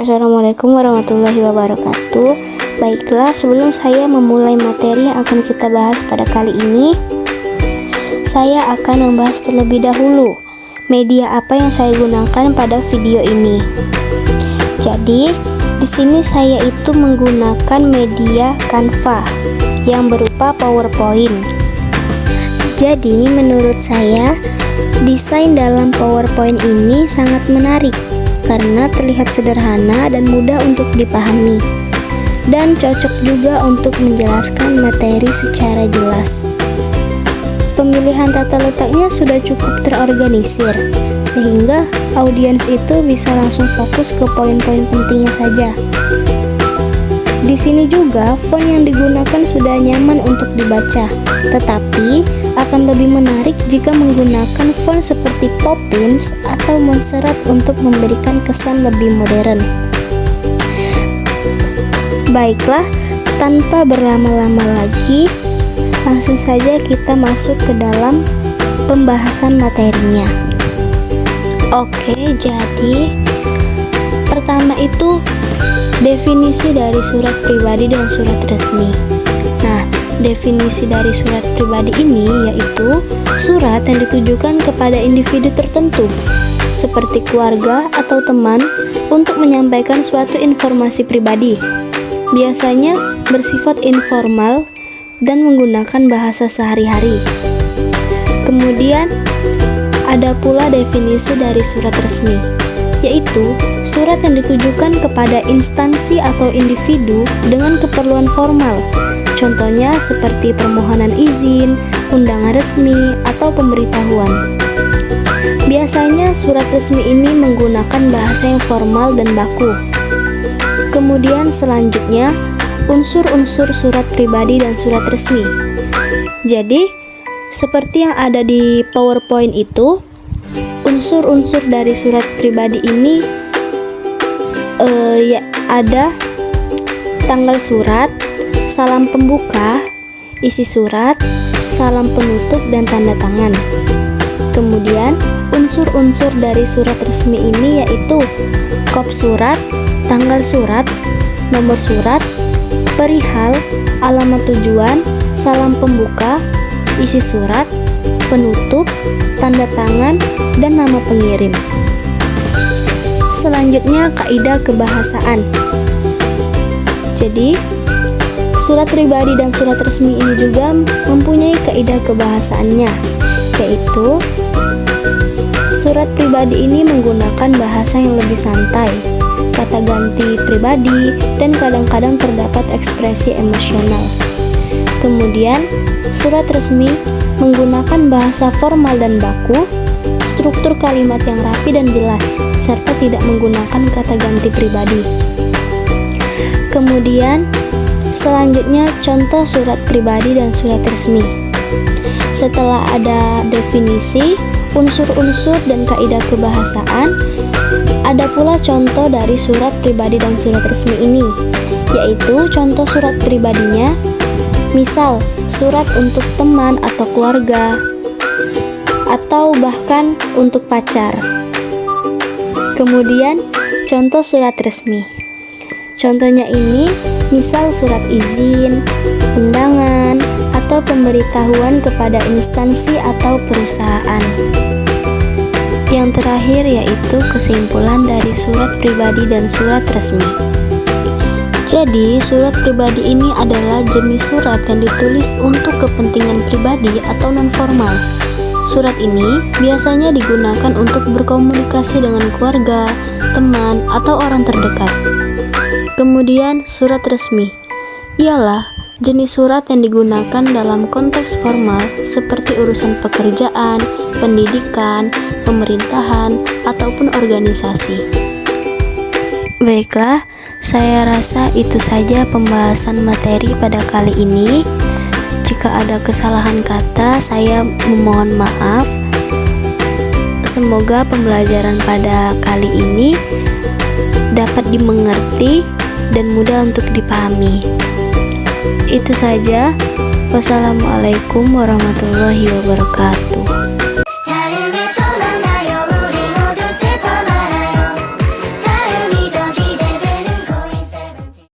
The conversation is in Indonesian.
Assalamualaikum warahmatullahi wabarakatuh. Baiklah, sebelum saya memulai materi yang akan kita bahas pada kali ini, saya akan membahas terlebih dahulu media apa yang saya gunakan pada video ini. Jadi, di sini saya itu menggunakan media Canva yang berupa PowerPoint. Jadi, menurut saya, desain dalam PowerPoint ini sangat menarik karena terlihat sederhana dan mudah untuk dipahami, dan cocok juga untuk menjelaskan materi secara jelas. Pemilihan tata letaknya sudah cukup terorganisir, sehingga audiens itu bisa langsung fokus ke poin-poin pentingnya saja. Di sini juga font yang digunakan sudah nyaman untuk dibaca, tetapi akan lebih menarik jika menggunakan font seperti Poppins atau Montserrat untuk memberikan kesan lebih modern. Baiklah, tanpa berlama-lama lagi, langsung saja kita masuk ke dalam pembahasan materinya. Oke, jadi pertama itu definisi dari surat pribadi dan surat resmi. Nah, definisi dari surat pribadi ini yaitu surat yang ditujukan kepada individu tertentu, seperti keluarga atau teman, untuk menyampaikan suatu informasi pribadi. Biasanya bersifat informal dan menggunakan bahasa sehari-hari. Kemudian, ada pula definisi dari surat resmi, yaitu surat yang ditujukan kepada instansi atau individu dengan keperluan formal. Contohnya seperti permohonan izin, undangan resmi, atau pemberitahuan. Biasanya surat resmi ini menggunakan bahasa yang formal dan baku. Kemudian selanjutnya, unsur-unsur surat pribadi dan surat resmi. Jadi, seperti yang ada di PowerPoint itu, unsur-unsur dari surat pribadi ini ada tanggal surat, salam pembuka, isi surat, salam penutup, dan tanda tangan. Kemudian, unsur-unsur dari surat resmi ini yaitu kop surat, tanggal surat, nomor surat, perihal, alamat tujuan, salam pembuka, isi surat, penutup, tanda tangan, dan nama pengirim. Selanjutnya, kaidah kebahasaan. Jadi, surat pribadi dan surat resmi ini juga mempunyai kaidah kebahasaannya, yaitu surat pribadi ini menggunakan bahasa yang lebih santai, kata ganti pribadi, dan kadang-kadang terdapat ekspresi emosional. Kemudian, surat resmi menggunakan bahasa formal dan baku, struktur kalimat yang rapi dan jelas, serta tidak menggunakan kata ganti pribadi. Kemudian, selanjutnya contoh surat pribadi dan surat resmi. Setelah ada definisi, unsur-unsur, dan kaidah kebahasaan, ada pula contoh dari surat pribadi dan surat resmi ini, yaitu contoh surat pribadinya, misal surat untuk teman atau keluarga, atau bahkan untuk pacar. Kemudian, contoh surat resmi. Contohnya ini, misal surat izin, undangan, atau pemberitahuan kepada instansi atau perusahaan. Yang terakhir yaitu kesimpulan dari surat pribadi dan surat resmi. Jadi, surat pribadi ini adalah jenis surat yang ditulis untuk kepentingan pribadi atau non-formal. Surat ini biasanya digunakan untuk berkomunikasi dengan keluarga, teman, atau orang terdekat. Kemudian, surat resmi ialah jenis surat yang digunakan dalam konteks formal seperti urusan pekerjaan, pendidikan, pemerintahan, ataupun organisasi. Baiklah, saya rasa itu saja pembahasan materi pada kali ini. Jika ada kesalahan kata, saya memohon maaf. Semoga pembelajaran pada kali ini dapat dimengerti dan mudah untuk dipahami. Itu saja. Wassalamualaikum warahmatullahi wabarakatuh.